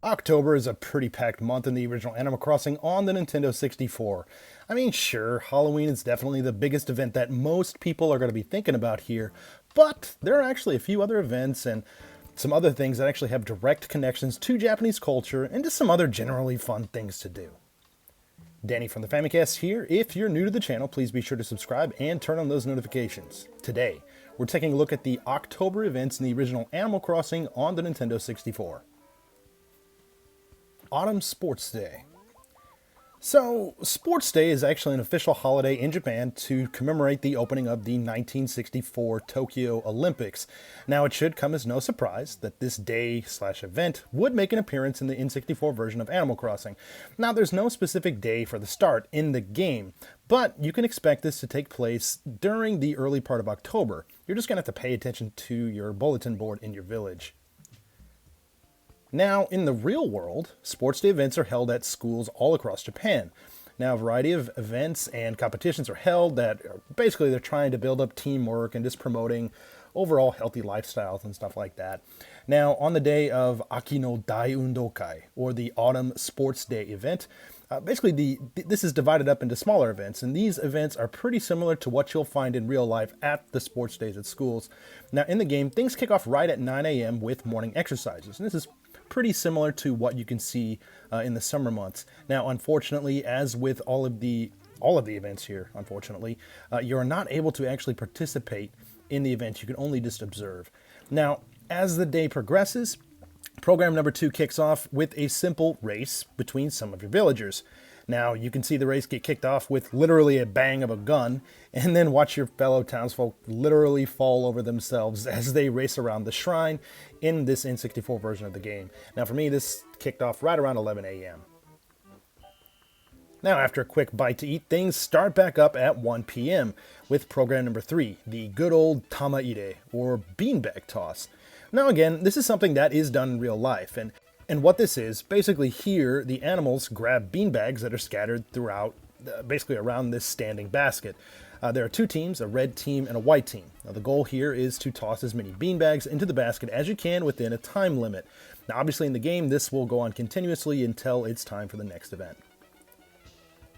October is a pretty packed month in the original Animal Crossing on the Nintendo 64. I mean, sure, Halloween is definitely the biggest event that most people are going to be thinking about here, but there are actually a few other events and some other things that actually have direct connections to Japanese culture and just some other generally fun things to do. Danny from the Famicast here. If you're new to the channel, please be sure to subscribe and turn on those notifications. Today, we're taking a look at the October events in the original Animal Crossing on the Nintendo 64. Autumn Sports Day. So, Sports Day is actually an official holiday in Japan to commemorate the opening of the 1964 Tokyo Olympics. Now, it should come as no surprise that this day/event would make an appearance in the N64 version of Animal Crossing. Now, there's no specific day for the start in the game, but you can expect this to take place during the early part of October. You're just going to have to pay attention to your bulletin board in your village. Now, in the real world, sports day events are held at schools all across Japan. Now, a variety of events and competitions are held that basically they're trying to build up teamwork and just promoting overall healthy lifestyles and stuff like that. Now, on the day of Aki no Dai Undokai, or the Autumn Sports Day event, this is divided up into smaller events, and these events are pretty similar to what you'll find in real life at the sports days at schools. Now, in the game, things kick off right at 9 a.m. with morning exercises, and this is pretty similar to what you can see in the summer months. Now, unfortunately, as with all of the events here, unfortunately, you're not able to actually participate in the event. You can only just observe. Now, as the day progresses, program number 2 kicks off with a simple race between some of your villagers. Now, you can see the race get kicked off with literally a bang of a gun, and then watch your fellow townsfolk literally fall over themselves as they race around the shrine in this N64 version of the game. Now, for me, this kicked off right around 11 a.m. Now, after a quick bite to eat, things start back up at 1 p.m. with program number 3, the good old tamaire, or beanbag toss. Now, again, this is something that is done in real life, and what this is, basically here, the animals grab beanbags that are scattered throughout, basically around this standing basket. There are 2 teams, a red team and a white team. Now, the goal here is to toss as many beanbags into the basket as you can within a time limit. Now, obviously in the game, this will go on continuously until it's time for the next event.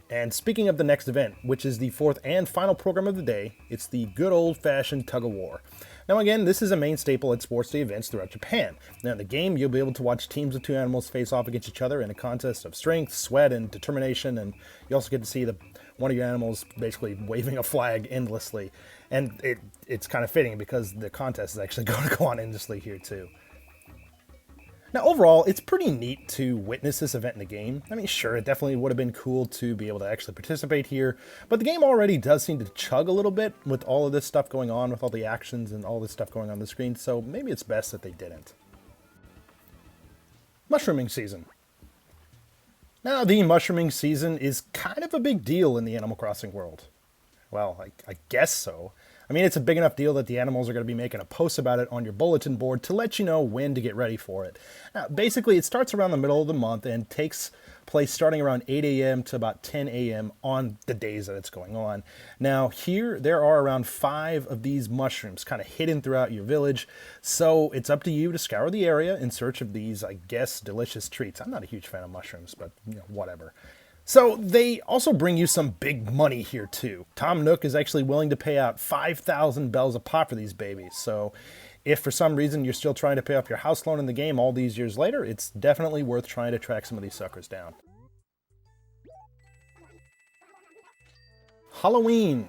And speaking of the next event, which is the 4th and final program of the day, it's the good old-fashioned tug-of-war. Now again, this is a main staple at sports day events throughout Japan. Now in the game, you'll be able to watch teams of 2 animals face off against each other in a contest of strength, sweat, and determination, and you also get to see one of your animals basically waving a flag endlessly. And it's kind of fitting because the contest is actually going to go on endlessly here too. Now, overall, it's pretty neat to witness this event in the game. I mean, sure, it definitely would have been cool to be able to actually participate here, but the game already does seem to chug a little bit with all of this stuff going on, with all the actions and all this stuff going on the screen, so maybe it's best that they didn't. Mushrooming season. Now, the mushrooming season is kind of a big deal in the Animal Crossing world. Well, I guess so. I mean, it's a big enough deal that the animals are going to be making a post about it on your bulletin board to let you know when to get ready for it. Now, basically, it starts around the middle of the month and takes place starting around 8 a.m. to about 10 a.m. on the days that it's going on. Now, here, there are around 5 of these mushrooms kind of hidden throughout your village, so it's up to you to scour the area in search of these, I guess, delicious treats. I'm not a huge fan of mushrooms, but, whatever. So they also bring you some big money here too. Tom Nook is actually willing to pay out 5,000 bells a pop for these babies. So if for some reason you're still trying to pay off your house loan in the game all these years later, it's definitely worth trying to track some of these suckers down. Halloween.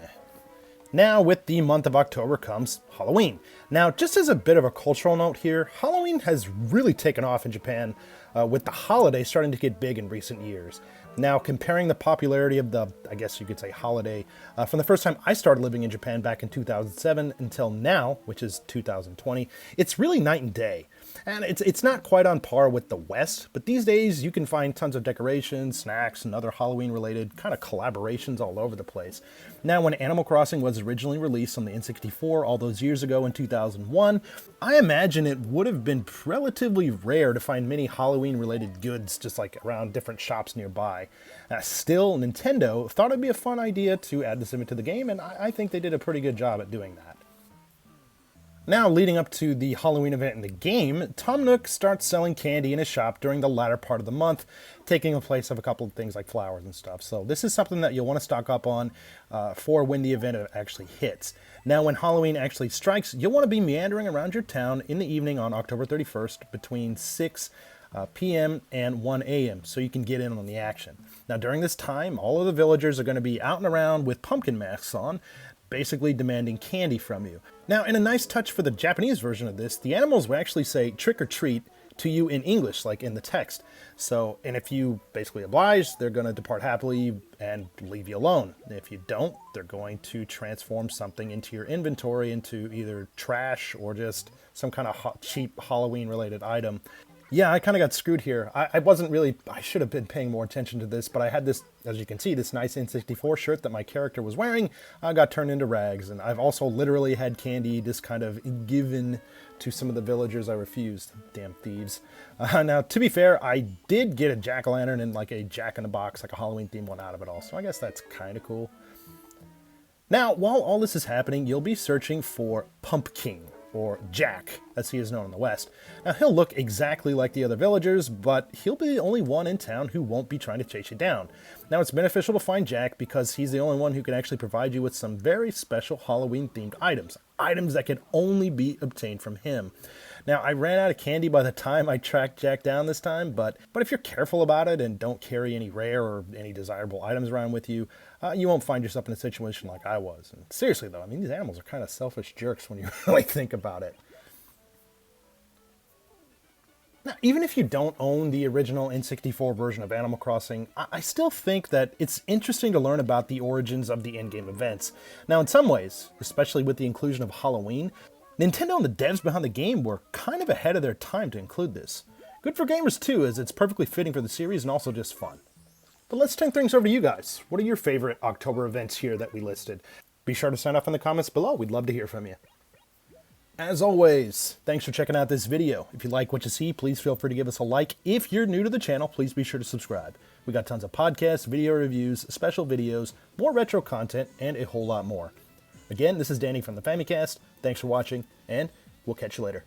Now, with the month of October comes Halloween. Now, just as a bit of a cultural note here, Halloween has really taken off in Japan, with the holiday starting to get big in recent years. Now, comparing the popularity of the, I guess you could say, holiday, from the first time I started living in Japan back in 2007 until now, which is 2020, it's really night and day. And it's not quite on par with the West, but these days you can find tons of decorations, snacks, and other Halloween-related kind of collaborations all over the place. Now, when Animal Crossing was originally released on the N64 all those years ago in 2001, I imagine it would have been relatively rare to find many Halloween-related goods just like around different shops nearby. Still, Nintendo thought it'd be a fun idea to add this into the game, and I think they did a pretty good job at doing that. Now, leading up to the Halloween event in the game, Tom Nook starts selling candy in his shop during the latter part of the month, taking the place of a couple of things like flowers and stuff. So this is something that you'll want to stock up on for when the event actually hits. Now, when Halloween actually strikes, you'll want to be meandering around your town in the evening on October 31st between 6 p.m. and 1 a.m. so you can get in on the action. Now, during this time, all of the villagers are going to be out and around with pumpkin masks on, basically demanding candy from you. Now, in a nice touch for the Japanese version of this, the animals will actually say trick or treat to you in English, like in the text. So, and if you basically oblige, they're going to depart happily and leave you alone. If you don't, they're going to transform something into your inventory into either trash or just some kind of cheap Halloween related item. Yeah, I kind of got screwed here. I should have been paying more attention to this, but I had this, as you can see, this nice N64 shirt that my character was wearing got turned into rags, and I've also literally had candy just kind of given to some of the villagers I refused. Damn thieves. Now, to be fair, I did get a jack-o'-lantern and like a jack-in-the-box, like a Halloween-themed one out of it all, so I guess that's kind of cool. Now, while all this is happening, you'll be searching for Pumpkin, or Jack, as he is known in the West. Now, he'll look exactly like the other villagers, but he'll be the only one in town who won't be trying to chase you down. Now, it's beneficial to find Jack because he's the only one who can actually provide you with some very special Halloween-themed items that can only be obtained from him. Now, I ran out of candy by the time I tracked Jack down this time, but if you're careful about it and don't carry any rare or any desirable items around with you, you won't find yourself in a situation like I was. And seriously, though, I mean, these animals are kind of selfish jerks when you really think about it. Now, even if you don't own the original N64 version of Animal Crossing, I still think that it's interesting to learn about the origins of the in-game events. Now, in some ways, especially with the inclusion of Halloween, Nintendo and the devs behind the game were kind of ahead of their time to include this. Good for gamers too, as it's perfectly fitting for the series and also just fun. But let's turn things over to you guys. What are your favorite October events here that we listed? Be sure to sign off in the comments below. We'd love to hear from you. As always, thanks for checking out this video. If you like what you see, please feel free to give us a like. If you're new to the channel, please be sure to subscribe. We got tons of podcasts, video reviews, special videos, more retro content, and a whole lot more. Again, this is Danny from the Famicast. Thanks for watching, and we'll catch you later.